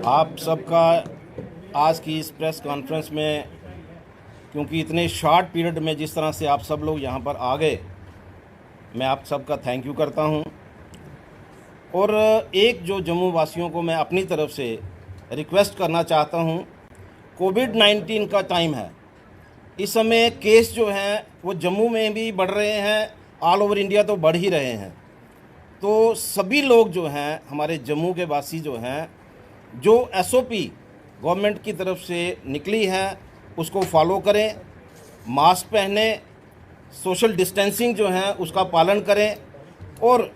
आप सबका आज की इस प्रेस कॉन्फ्रेंस में, क्योंकि इतने शॉर्ट पीरियड में जिस तरह से आप सब लोग यहाँ पर आ गए, मैं आप सबका थैंक यू करता हूँ। और एक जो जम्मू वासियों को मैं अपनी तरफ से रिक्वेस्ट करना चाहता हूँ, कोविड-19 का टाइम है। इस समय केस जो हैं वो जम्मू में भी बढ़ रहे हैं, ऑल ओवर इंडिया तो बढ़ ही रहे हैं। तो सभी लोग जो हैं, हमारे जम्मू के वासी जो हैं, जो एसओपी गवर्नमेंट की तरफ से निकली है उसको फॉलो करें, मास्क पहने, सोशल डिस्टेंसिंग जो है उसका पालन करें। और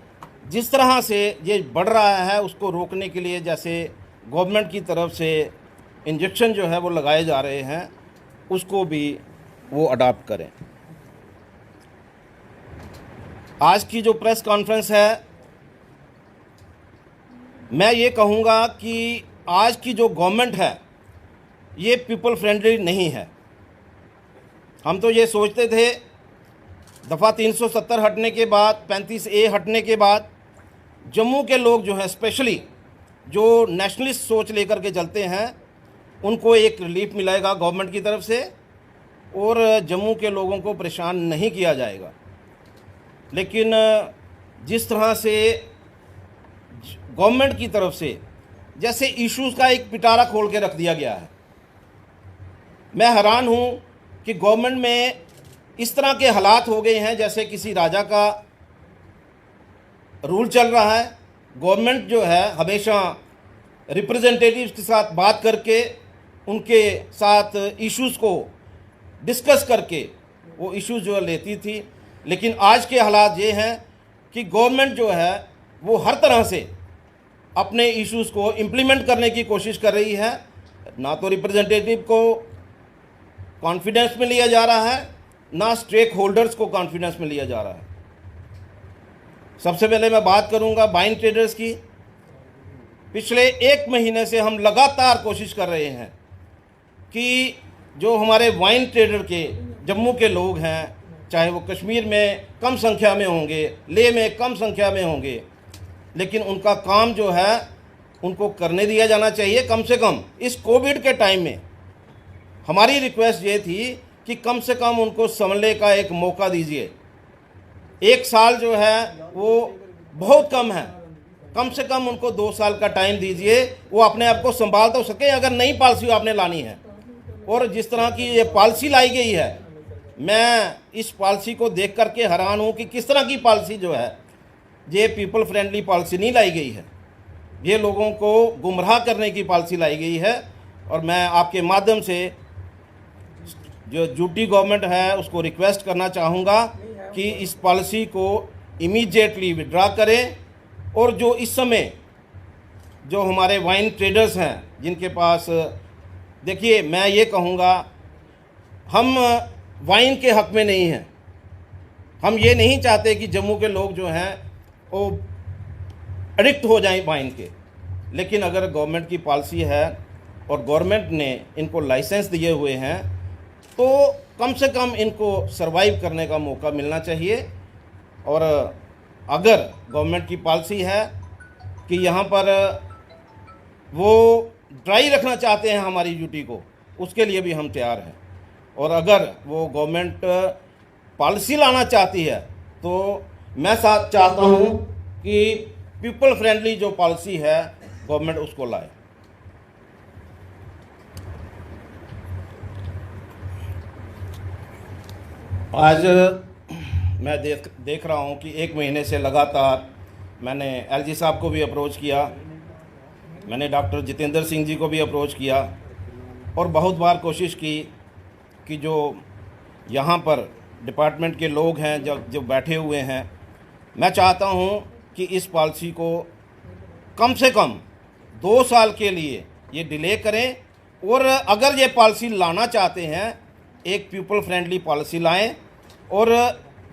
जिस तरह से ये बढ़ रहा है उसको रोकने के लिए जैसे गवर्नमेंट की तरफ से इंजेक्शन जो है वो लगाए जा रहे हैं, उसको भी वो अडॉप्ट करें। आज की जो प्रेस कॉन्फ्रेंस है, मैं ये कहूँगा कि आज की जो गवर्नमेंट है ये पीपल फ्रेंडली नहीं है। हम तो ये सोचते थे दफ़ा 370 हटने के बाद, 35A हटने के बाद जम्मू के लोग जो हैं, स्पेशली जो नेशनलिस्ट सोच लेकर के चलते हैं, उनको एक रिलीफ मिलेगा गवर्नमेंट की तरफ से और जम्मू के लोगों को परेशान नहीं किया जाएगा। लेकिन जिस तरह से गवर्नमेंट की तरफ से जैसे इश्यूज़ का एक पिटारा खोल के रख दिया गया है, मैं हैरान हूँ कि गवर्नमेंट में इस तरह के हालात हो गए हैं जैसे किसी राजा का रूल चल रहा है। गवर्नमेंट जो है हमेशा रिप्रेजेंटेटिव्स के साथ बात करके उनके साथ इश्यूज़ को डिस्कस करके वो इश्यूज़ जो लेती थी। लेकिन आज के हालात ये हैं कि गवर्नमेंट जो है वो हर तरह से अपने इश्यूज़ को इम्प्लीमेंट करने की कोशिश कर रही है। ना तो रिप्रेजेंटेटिव को कॉन्फिडेंस में लिया जा रहा है, ना स्टेक होल्डर्स को कॉन्फिडेंस में लिया जा रहा है। सबसे पहले मैं बात करूंगा वाइन ट्रेडर्स की। पिछले 1 महीने से हम लगातार कोशिश कर रहे हैं कि जो हमारे वाइन ट्रेडर के जम्मू के लोग हैं, चाहे वो कश्मीर में कम संख्या में होंगे, लेह में कम संख्या में होंगे, लेकिन उनका काम जो है उनको करने दिया जाना चाहिए। कम से कम इस कोविड के टाइम में हमारी रिक्वेस्ट ये थी कि कम से कम उनको संभलने का एक मौका दीजिए। 1 साल जो है वो बहुत कम है, कम से कम उनको 2 साल का टाइम दीजिए, वो अपने आप को संभाल तो सके अगर नई पॉलिसी आपने लानी है। और जिस तरह की ये पॉलिसी लाई गई है, मैं इस पॉलिसी को देख करके हैरान हूँ कि किस तरह की पॉलिसी जो है, ये पीपल फ्रेंडली पॉलिसी नहीं लाई गई है, ये लोगों को गुमराह करने की पॉलिसी लाई गई है। और मैं आपके माध्यम से जो यूटी गवर्नमेंट है उसको रिक्वेस्ट करना चाहूँगा कि इस पॉलिसी को इमीडिएटली विड्रा करें। और जो इस समय जो हमारे वाइन ट्रेडर्स हैं जिनके पास, देखिए मैं ये कहूँगा, हम वाइन के हक़ में नहीं हैं। हम ये नहीं चाहते कि जम्मू के लोग जो हैं वो एडिक्ट हो जाएं वाइन के। लेकिन अगर गवर्नमेंट की पॉलिसी है और गवर्नमेंट ने इनको लाइसेंस दिए हुए हैं तो कम से कम इनको सरवाइव करने का मौका मिलना चाहिए। और अगर गवर्नमेंट की पॉलिसी है कि यहाँ पर वो ड्राई रखना चाहते हैं हमारी यूटी को, उसके लिए भी हम तैयार हैं। और अगर वो गवर्नमेंट पॉलिसी लाना चाहती है तो मैं साथ चाहता हूँ कि पीपल फ्रेंडली जो पॉलिसी है गवर्नमेंट उसको लाए। आज मैं देख रहा हूँ कि 1 महीने से लगातार मैंने एलजी साहब को भी अप्रोच किया, मैंने डॉक्टर जितेंद्र सिंह जी को भी अप्रोच किया और बहुत बार कोशिश की कि जो यहाँ पर डिपार्टमेंट के लोग हैं जो बैठे हुए हैं, मैं चाहता हूँ कि इस पॉलिसी को कम से कम 2 साल के लिए ये डिले करें। और अगर ये पॉलिसी लाना चाहते हैं, एक पीपल फ्रेंडली पॉलिसी लाएं। और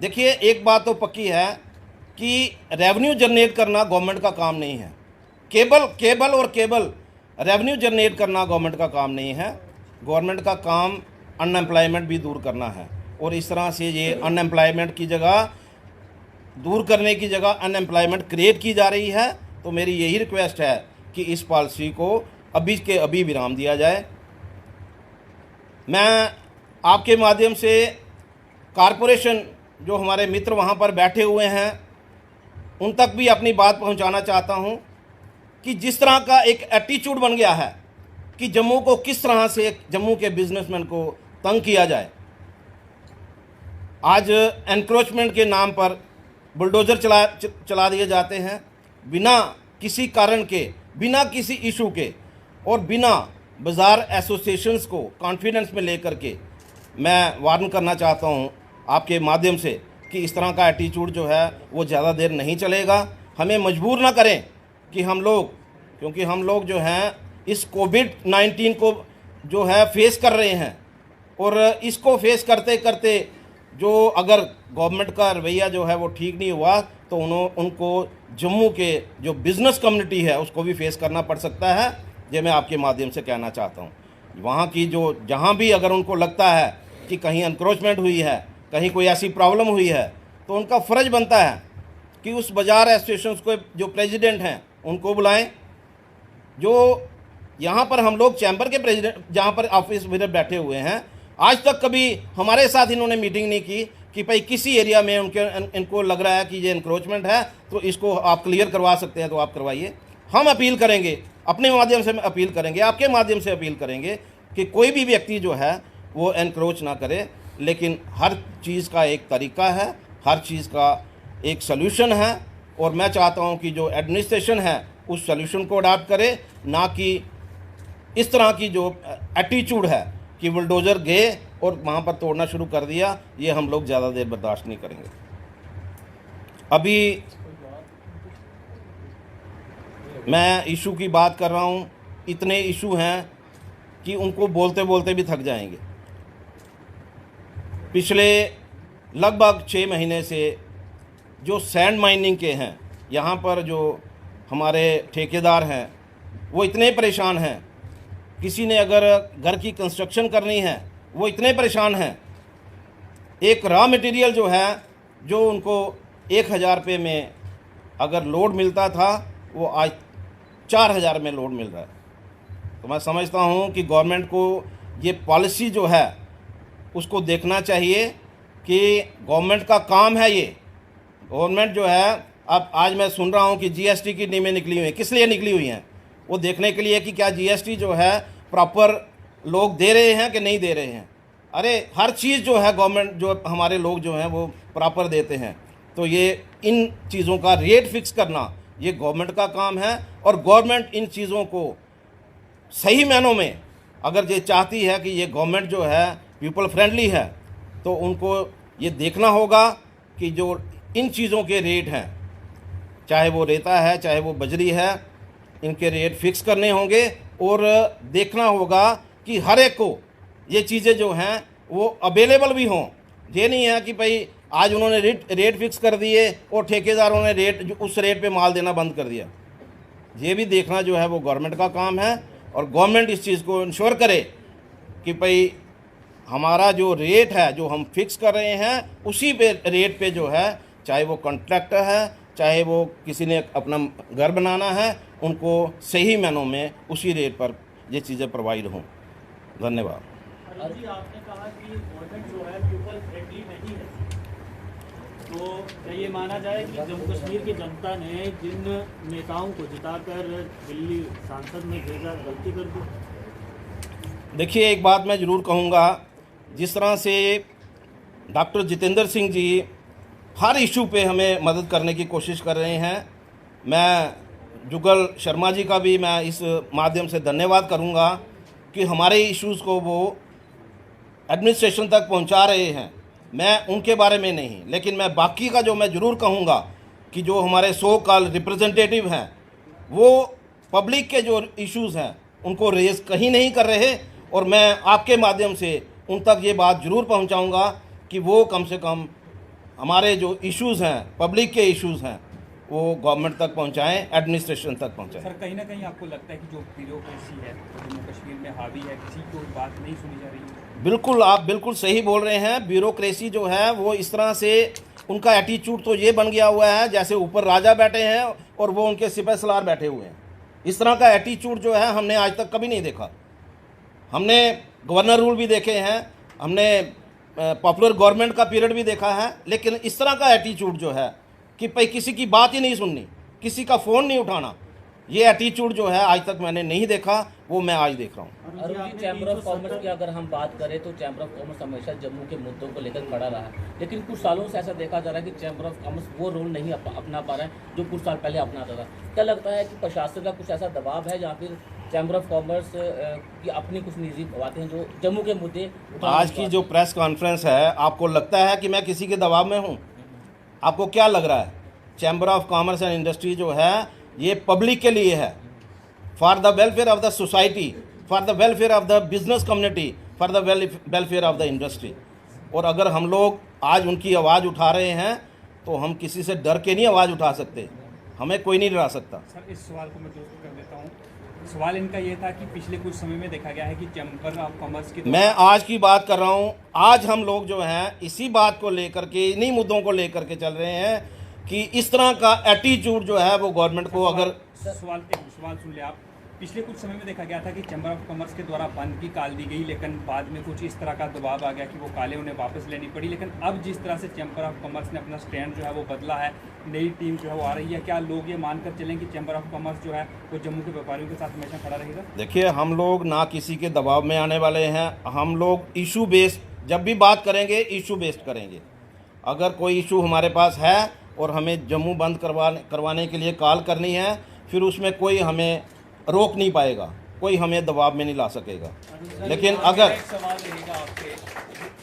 देखिए एक बात तो पक्की है कि रेवेन्यू जनरेट करना गवर्नमेंट का काम नहीं है। केबल रेवेन्यू जनरेट करना गवर्नमेंट का काम नहीं है। गवर्नमेंट का काम अनएम्प्लॉयमेंट भी दूर करना है। और इस तरह से ये अनएम्प्लॉयमेंट की जगह, दूर करने की जगह अनएम्प्लॉयमेंट क्रिएट की जा रही है। तो मेरी यही रिक्वेस्ट है कि इस पॉलिसी को अभी के अभी विराम दिया जाए। मैं आपके माध्यम से कारपोरेशन जो हमारे मित्र वहाँ पर बैठे हुए हैं उन तक भी अपनी बात पहुँचाना चाहता हूँ कि जिस तरह का एक एटीट्यूड बन गया है कि जम्मू को किस तरह से जम्मू के बिजनेसमैन को तंग किया जाए। आज एनक्रोचमेंट के नाम पर बुलडोज़र चला दिए जाते हैं बिना किसी कारण के, बिना किसी इशू के और बिना बाज़ार एसोसिएशंस को कॉन्फिडेंस में लेकर के। मैं वार्न करना चाहता हूं आपके माध्यम से कि इस तरह का एटीट्यूड जो है वो ज़्यादा देर नहीं चलेगा। हमें मजबूर ना करें कि हम लोग, क्योंकि हम लोग जो हैं इस कोविड-19 को जो है फेस कर रहे हैं और इसको फेस करते करते जो अगर गवर्नमेंट का रवैया जो है वो ठीक नहीं हुआ तो उनको जम्मू के जो बिज़नेस कम्युनिटी है उसको भी फेस करना पड़ सकता है। ये मैं आपके माध्यम से कहना चाहता हूँ। वहाँ की जो जहाँ भी अगर उनको लगता है कि कहीं एनक्रोचमेंट हुई है, कहीं कोई ऐसी प्रॉब्लम हुई है, तो उनका फ़र्ज़ बनता है कि उस बाज़ार एसोसिएशन को जो प्रेसिडेंट हैं उनको बुलाएं। जो यहाँ पर हम लोग चैम्बर के प्रेसिडेंट जहाँ पर ऑफिस में बैठे हुए हैं, आज तक कभी हमारे साथ इन्होंने मीटिंग नहीं की कि भाई किसी एरिया में इनको लग रहा है कि ये इंक्रोचमेंट है तो इसको आप क्लियर करवा सकते हैं तो आप करवाइए। हम अपील करेंगे, अपने माध्यम से अपील करेंगे, आपके माध्यम से अपील करेंगे कि कोई भी व्यक्ति जो है वो एनक्रोच ना करे, लेकिन हर चीज़ का एक तरीका है, हर चीज़ का एक सल्यूशन है। और मैं चाहता हूँ कि जो एडमिनिस्ट्रेशन है उस सल्यूशन को अडाप्ट करे, ना कि इस तरह की जो एटीट्यूड है कि बुलडोज़र गए और वहाँ पर तोड़ना शुरू कर दिया। ये हम लोग ज़्यादा देर बर्दाश्त नहीं करेंगे। अभी मैं इशू की बात कर रहा हूँ, इतने इशू हैं कि उनको बोलते बोलते भी थक जाएंगे। पिछले लगभग 6 महीने से जो सैंड माइनिंग के हैं, यहाँ पर जो हमारे ठेकेदार हैं वो इतने परेशान हैं। किसी ने अगर घर की कंस्ट्रक्शन करनी है वो इतने परेशान हैं। एक रॉ मटेरियल जो है जो उनको 1000 रुपये में अगर लोड मिलता था वो आज 4000 में लोड मिल रहा है। तो मैं समझता हूँ कि गवर्नमेंट को ये पॉलिसी जो है उसको देखना चाहिए कि गवर्नमेंट का काम है ये। गवर्नमेंट जो है, अब आज मैं सुन रहा हूँ कि जीएसटी की नीमें निकली हुई हैं। किस लिए निकली हुई हैं? वो देखने के लिए कि क्या जीएसटी जो है प्रॉपर लोग दे रहे हैं कि नहीं दे रहे हैं। अरे हर चीज़ जो है गवर्नमेंट, जो हमारे लोग जो हैं वो प्रॉपर देते हैं। तो ये इन चीज़ों का रेट फिक्स करना ये गवर्नमेंट का काम है। और गवर्नमेंट इन चीज़ों को सही मायनों में अगर ये चाहती है कि ये गवर्नमेंट जो है पीपल फ्रेंडली है, तो उनको ये देखना होगा कि जो इन चीज़ों के रेट हैं, चाहे वो रेता है चाहे वो बजरी है, इनके रेट फिक्स करने होंगे। और देखना होगा कि हर एक को ये चीज़ें जो हैं वो अवेलेबल भी हों। ये नहीं है कि भाई आज उन्होंने रेट फिक्स कर दिए और ठेकेदारों ने रेट उस रेट पे माल देना बंद कर दिया। ये भी देखना जो है वो गवर्नमेंट का काम है। और गवर्नमेंट इस चीज़ को इंश्योर करे कि भाई हमारा जो रेट है जो हम फिक्स कर रहे हैं उसी पे रेट पे जो है, चाहे वो कॉन्ट्रैक्टर है चाहे वो किसी ने अपना घर बनाना है, उनको सही मायनों में उसी रेट पर ये चीज़ें प्रोवाइड हों। धन्यवाद। जी, आपने कहा कि गवर्नमेंट जो है पीपल फ्रेंडली नहीं है, तो क्या ये माना जाए कि जम्मू कश्मीर की जनता ने जिन नेताओं को जिताकर दिल्ली सांसद में भेजा गलती कर दी? देखिए, एक बात मैं ज़रूर कहूँगा, जिस तरह से डॉक्टर जितेंद्र सिंह जी हर इशू पे हमें मदद करने की कोशिश कर रहे हैं, मैं जुगल शर्मा जी का भी मैं इस माध्यम से धन्यवाद करूँगा कि हमारे इश्यूज़ को वो एडमिनिस्ट्रेशन तक पहुँचा रहे हैं। मैं उनके बारे में नहीं, लेकिन मैं बाकी का जो मैं ज़रूर कहूँगा कि जो हमारे सो कॉल रिप्रेजेंटेटिव हैं वो पब्लिक के जो इश्यूज़ हैं उनको रेज़ कहीं नहीं कर रहे। और मैं आपके माध्यम से उन तक ये बात ज़रूर पहुँचाऊँगा कि वो कम से कम हमारे जो इश्यूज़ हैं, पब्लिक के इश्यूज़ हैं, वो गवर्नमेंट तक पहुंचाएं, एडमिनिस्ट्रेशन तक पहुंचाएं। सर, कहीं ना कहीं आपको लगता है कि जो ब्यूरोक्रेसी है जम्मू कश्मीर में हावी है, किसी को बात नहीं सुनी जा रही है? बिल्कुल, आप बिल्कुल सही बोल रहे हैं। ब्यूरोक्रेसी जो है वो इस तरह से उनका एटीट्यूड तो ये बन गया हुआ है जैसे ऊपर राजा बैठे हैं और वो उनके सिपह सलार बैठे हुए हैं। इस तरह का एटीट्यूड जो है हमने आज तक कभी नहीं देखा। हमने गवर्नर रूल भी देखे हैं, हमने पॉपुलर गवर्नमेंट का पीरियड भी देखा है, लेकिन इस तरह का एटीट्यूड जो है कि भाई किसी की बात ही नहीं सुननी, किसी का फ़ोन नहीं उठाना, ये एटीट्यूड जो है आज तक मैंने नहीं देखा, वो मैं आज देख रहा हूँ। Arun ji, chamber of commerce की अगर हम बात करें तो चैम्बर ऑफ कॉमर्स हमेशा जम्मू के मुद्दों को लेकर खड़ा रहा है, लेकिन कुछ सालों से ऐसा देखा जा रहा है कि चैम्बर ऑफ कॉमर्स वो रोल नहीं अपना पा रहा है जो कुछ साल पहले अपनाता था। क्या लगता है कि प्रशासन का कुछ ऐसा दबाव है या फिर चैम्बर ऑफ कॉमर्स की अपनी कुछ निजी बातें हैं जो जम्मू के मुद्दे आज की जो प्रेस कॉन्फ्रेंस है, आपको लगता है कि मैं किसी के दबाव में हूँ? आपको क्या लग रहा है? Chamber of commerce and industry जो है ये पब्लिक के लिए है, for the welfare of the society, for the welfare of the business community, for the welfare of the industry. और अगर हम लोग आज उनकी आवाज़ उठा रहे हैं तो हम किसी से डर के नहीं आवाज़ उठा सकते, हमें कोई नहीं डरा सकता। सर, इस सवाल को मैं दोस्तों कर देता हूँ। सवाल इनका ये था कि पिछले कुछ समय में देखा गया है कि चैम्बर ऑफ कॉमर्स की मैं आज की बात कर रहा हूँ। आज हम लोग जो हैं इसी बात को लेकर के, इन्हीं मुद्दों को लेकर के चल रहे हैं कि इस तरह का एटीट्यूड जो है वो गवर्नमेंट को अगर सवाल सुन ले आप। पिछले कुछ समय में देखा गया था कि चैम्बर ऑफ कॉमर्स के द्वारा बंद की काल दी गई, लेकिन बाद में कुछ इस तरह का दबाव आ गया कि वो कालें उन्हें वापस लेनी पड़ी। लेकिन अब जिस तरह से चैम्बर ऑफ कॉमर्स ने अपना स्टैंड जो है वो बदला है, नई टीम जो है वो आ रही है, क्या लोग ये मानकर चलें कि चैम्बर ऑफ कॉमर्स जो है वो जम्मू के व्यापारियों के साथ हमेशा खड़ा रहेगा? देखिए, हम लोग ना किसी के दबाव में आने वाले हैं। हम लोग इशू बेस्ड जब भी बात करेंगे, इशू बेस्ड करेंगे। अगर कोई इशू हमारे पास है और हमें जम्मू बंद करवाने के लिए कॉल करनी है, फिर उसमें कोई हमें रोक नहीं पाएगा, कोई हमें दबाव में नहीं ला सकेगा। लेकिन अगर एक सवाल रहेगा आपसे,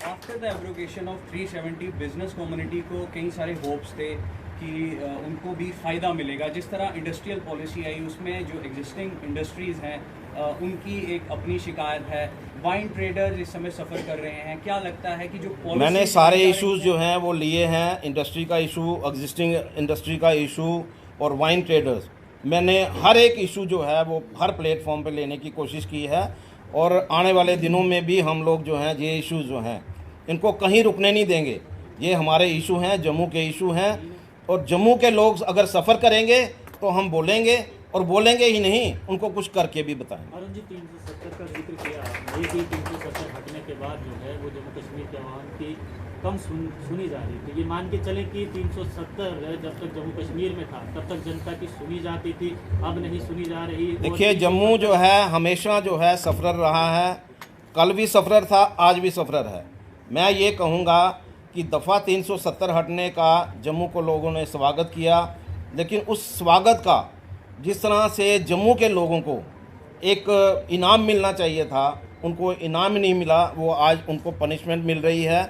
after the abrogation of 370 business community को कई सारे होप्स थे कि उनको भी फ़ायदा मिलेगा। जिस तरह इंडस्ट्रियल पॉलिसी आई उसमें जो एग्जिस्टिंग इंडस्ट्रीज़ हैं उनकी एक अपनी शिकायत है, वाइन ट्रेडर्स इस समय सफ़र कर रहे हैं। क्या लगता है कि जो मैंने सारे इश्यूज जो हैं वो लिए हैं, इंडस्ट्री का इशू, एग्जिस्टिंग इंडस्ट्री का इशू और वाइन ट्रेडर्स, मैंने हर एक इशू जो है वो हर प्लेटफॉर्म पे लेने की कोशिश की है। और आने वाले दिनों में भी हम लोग जो हैं ये इश्यूज जो हैं इनको कहीं रुकने नहीं देंगे। ये हमारे इशू हैं, जम्मू के इशू हैं, और जम्मू के लोग अगर सफ़र करेंगे तो हम बोलेंगे, और बोलेंगे ही नहीं, उनको कुछ करके भी बताएंगे। अरुण जी, 370 का जिक्र किया आपने कि 370 हटने के बाद जो है वो जम्मू कश्मीर के अवाम की कम सुनी जा रही थी। ये मान के चले कि 370 जब तक जम्मू कश्मीर में था तब तक जनता की सुनी जाती थी, अब नहीं सुनी जा रही। देखिए, जम्मू जो है हमेशा जो है सफरर रहा है, कल भी सफरर था, आज भी सफरर है। मैं ये कहूँगा कि दफ़ा 370 हटने का जम्मू को लोगों ने स्वागत किया, लेकिन उस स्वागत का जिस तरह से जम्मू के लोगों को एक इनाम मिलना चाहिए था, उनको इनाम नहीं मिला। वो आज उनको पनिशमेंट मिल रही है,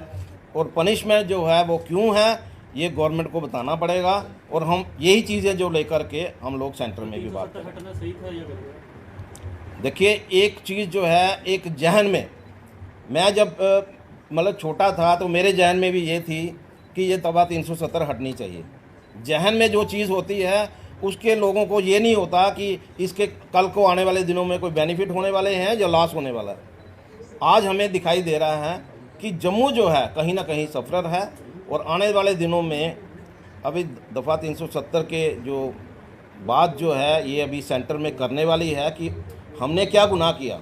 और पनिशमेंट जो है वो क्यों है ये गवर्नमेंट को बताना पड़ेगा। और हम यही चीज़ें जो लेकर के हम लोग सेंटर में भी बात करें। हटना सही था या गलत? देखिए, एक चीज़ जो है एक जहन में, मैं जब मतलब छोटा था तो मेरे जहन में भी ये थी कि ये दफ़ा 370 हटनी चाहिए। जहन में जो चीज़ होती है उसके लोगों को ये नहीं होता कि इसके कल को आने वाले दिनों में कोई बेनिफिट होने वाले हैं या लॉस होने वाला है। आज हमें दिखाई दे रहा है कि जम्मू जो है कहीं ना कहीं सफरर है, और आने वाले दिनों में अभी दफ़ा 370 के जो बात जो है ये अभी सेंटर में करने वाली है कि हमने क्या गुनाह किया।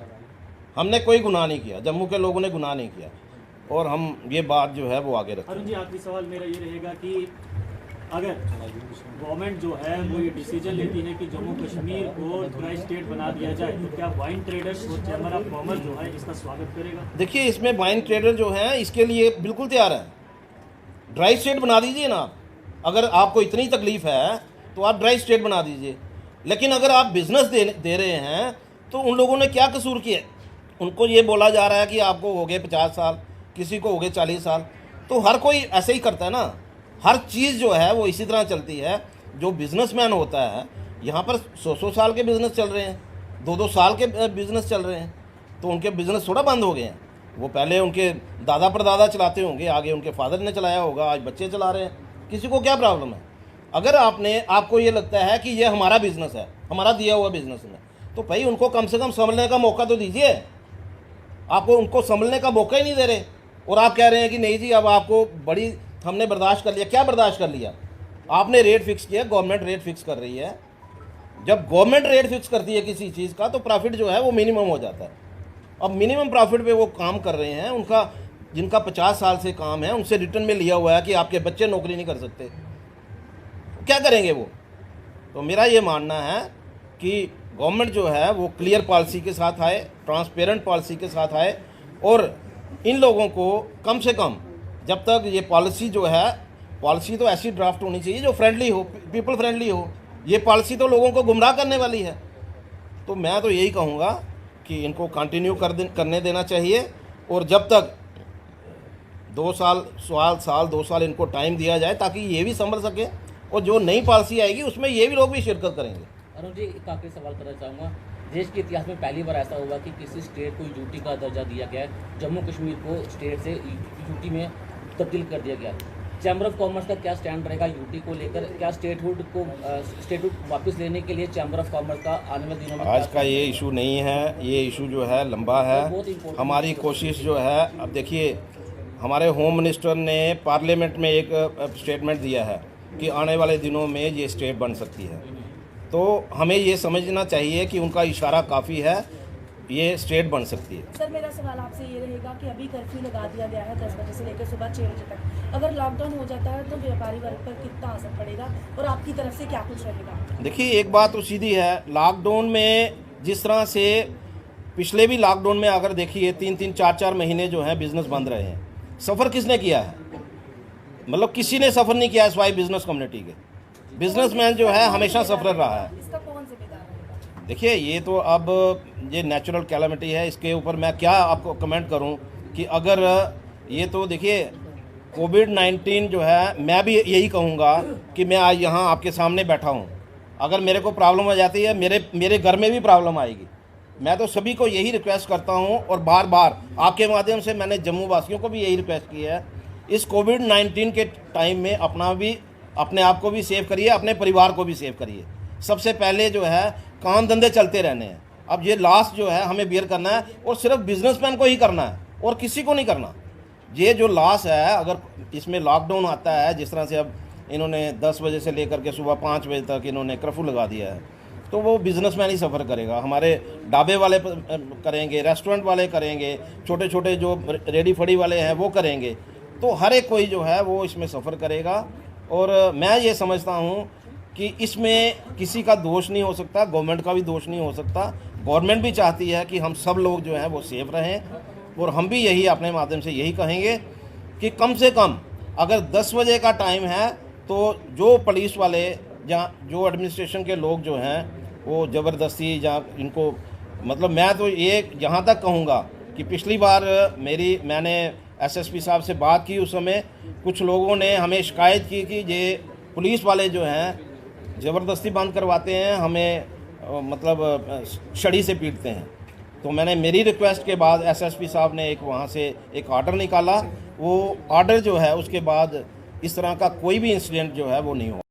हमने कोई गुनाह नहीं किया, जम्मू के लोगों ने गुनाह नहीं किया, और हम ये बात जो है वो आगे रखें। अरुण जी, आखिरी सवाल मेरा ये रहेगा कि अगर गवर्नमेंट जो है वो ये डिसीजन लेती है कि जम्मू कश्मीर को ड्राई स्टेट बना दिया जाए, तो क्या वाइन ट्रेडर्स और चैम्बर ऑफ कॉमर्स जो है इसका स्वागत करेगा? देखिए, इसमें वाइन ट्रेडर जो हैं इसके लिए बिल्कुल तैयार है। ड्राई स्टेट बना दीजिए ना आप, अगर आपको इतनी तकलीफ़ है तो आप ड्राई स्टेट बना दीजिए। लेकिन अगर आप बिज़नेस दे रहे हैं तो उन लोगों ने क्या कसूर किया? उनको ये बोला जा रहा है कि आपको हो गए 50 साल, किसी को हो गए 40 साल। तो हर कोई ऐसे ही करता है ना, हर चीज़ जो है वो इसी तरह चलती है। जो बिजनेसमैन होता है, यहाँ पर 100 साल के बिज़नेस चल रहे हैं, 2 साल के बिज़नेस चल रहे हैं, तो उनके बिज़नेस थोड़ा बंद हो गए हैं। वो पहले उनके दादा परदादा चलाते होंगे, आगे उनके फादर ने चलाया होगा, आज बच्चे चला रहे हैं। किसी को क्या प्रॉब्लम है? अगर आपको ये लगता है कि ये हमारा बिज़नेस है, हमारा दिया हुआ बिज़नेस है, तो भाई उनको कम से कम संभलने का मौका तो दीजिए। आपको उनको संभलने का मौका ही नहीं दे रहे, और आप कह रहे हैं कि नहीं जी अब आपको बड़ी हमने बर्दाश्त कर लिया। क्या बर्दाश्त कर लिया? आपने रेट फिक्स किया, गवर्नमेंट रेट फिक्स कर रही है, जब गवर्नमेंट रेट फिक्स करती है किसी चीज़ का तो प्रॉफिट जो है वो मिनिमम हो जाता है। अब मिनिमम प्रॉफिट पे वो काम कर रहे हैं, उनका जिनका 50 साल से काम है उनसे रिटर्न में लिया हुआ है कि आपके बच्चे नौकरी नहीं कर सकते, क्या करेंगे वो। तो मेरा ये मानना है कि गवर्नमेंट जो है वो क्लियर पॉलिसी के साथ आए, ट्रांसपेरेंट पॉलिसी के साथ आए, और इन लोगों को कम से कम जब तक ये पॉलिसी जो है, पॉलिसी तो ऐसी ड्राफ्ट होनी चाहिए जो फ्रेंडली हो, पीपल फ्रेंडली हो। ये पॉलिसी तो लोगों को गुमराह करने वाली है। तो मैं तो यही कहूँगा कि इनको कंटिन्यू करने देना चाहिए, और जब तक 2 साल इनको टाइम दिया जाए ताकि ये भी संभल सके, और जो नई पॉलिसी आएगी उसमें ये भी लोग भी शिरकत करेंगे। अरुण जी, एक आखिरी सवाल करना चाहूँगा। देश के इतिहास में पहली बार ऐसा हुआ कि किसी स्टेट को यूटी का दर्जा दिया गया है, जम्मू कश्मीर को स्टेट से यूटी में तब्दील कर दिया गया। चैम्बर ऑफ कॉमर्स का क्या स्टैंड रहेगा यूटी को लेकर? क्या स्टेटहुड वापस लेने के लिए चैम्बर ऑफ कॉमर्स का आने वाले दिनों में आज का ये इशू नहीं है, ये इशू जो है लंबा है। हमारी कोशिश जो है, अब देखिए हमारे होम मिनिस्टर ने पार्लियामेंट में एक स्टेटमेंट दिया है कि आने वाले दिनों में ये स्टेट बन सकती है। तो हमें ये समझना चाहिए कि उनका इशारा काफ़ी है, ये स्टेट बन सकती है। सर, मेरा सवाल आपसे ये रहेगा कि अभी कर्फ्यू लगा दिया गया है 10 बजे से लेकर सुबह 6 बजे तक। अगर लॉकडाउन हो जाता है तो व्यापारी वर्ग पर कितना असर पड़ेगा और आपकी तरफ से क्या कुछ रहेगा? देखिए, एक बात तो सीधी है, लॉकडाउन में जिस तरह से पिछले भी लॉकडाउन में अगर देखिए 3-3, 4-4 महीने जो है बिज़नेस बंद रहे हैं। सफ़र किसने किया है? मतलब किसी ने सफ़र नहीं किया है सिवाय बिज़नेस कम्युनिटी के। बिजनेसमैन जो है हमेशा सफर रहा है। इसका कौन जिम्मेदार रहेगा? देखिए, ये तो अब ये नेचुरल कैलामिटी है, इसके ऊपर मैं क्या आपको कमेंट करूं कि अगर ये तो देखिए कोविड-19 जो है, मैं भी यही कहूँगा कि मैं आज यहाँ आपके सामने बैठा हूँ, अगर मेरे को प्रॉब्लम हो जाती है, मेरे घर में भी प्रॉब्लम आएगी। मैं तो सभी को यही रिक्वेस्ट करता हूँ, और बार बार आपके माध्यम से मैंने जम्मू वासियों को भी यही रिक्वेस्ट की है, इस कोविड-19 के टाइम में अपने आप को भी सेव करिए, अपने परिवार को भी सेव करिए। सबसे पहले जो है काम धंधे चलते रहने हैं। अब ये लॉस जो है हमें बियर करना है, और सिर्फ बिजनेसमैन को ही करना है और किसी को नहीं करना। ये जो लॉस है, अगर इसमें लॉकडाउन आता है, जिस तरह से अब इन्होंने 10 बजे से लेकर के सुबह 5 बजे तक इन्होंने कर्फ्यू लगा दिया है, तो वो बिजनेसमैन ही सफ़र करेगा। हमारे ढाबे वाले करेंगे, रेस्टोरेंट वाले करेंगे, छोटे छोटे जो रेडी फड़ी वाले हैं वो करेंगे। तो हर एक कोई जो है वो इसमें सफ़र करेगा। और मैं ये समझता हूँ कि इसमें किसी का दोष नहीं हो सकता, गवर्नमेंट का भी दोष नहीं हो सकता। गवर्नमेंट भी चाहती है कि हम सब लोग जो हैं वो सेफ रहें, और हम भी यही अपने माध्यम से यही कहेंगे कि कम से कम अगर 10 बजे का टाइम है तो जो पुलिस वाले या जो एडमिनिस्ट्रेशन के लोग जो हैं वो ज़बरदस्ती या इनको, मतलब मैं तो ये यहाँ तक कहूँगा कि पिछली बार मैंने एसएसपी साहब से बात की, उस समय कुछ लोगों ने हमें शिकायत की कि ये पुलिस वाले जो हैं ज़बरदस्ती बंद करवाते हैं, हमें मतलब छड़ी से पीटते हैं। तो मेरी रिक्वेस्ट के बाद एसएसपी साहब ने वहाँ से एक ऑर्डर निकाला। वो ऑर्डर जो है उसके बाद इस तरह का कोई भी इंसिडेंट जो है वो नहीं हुआ।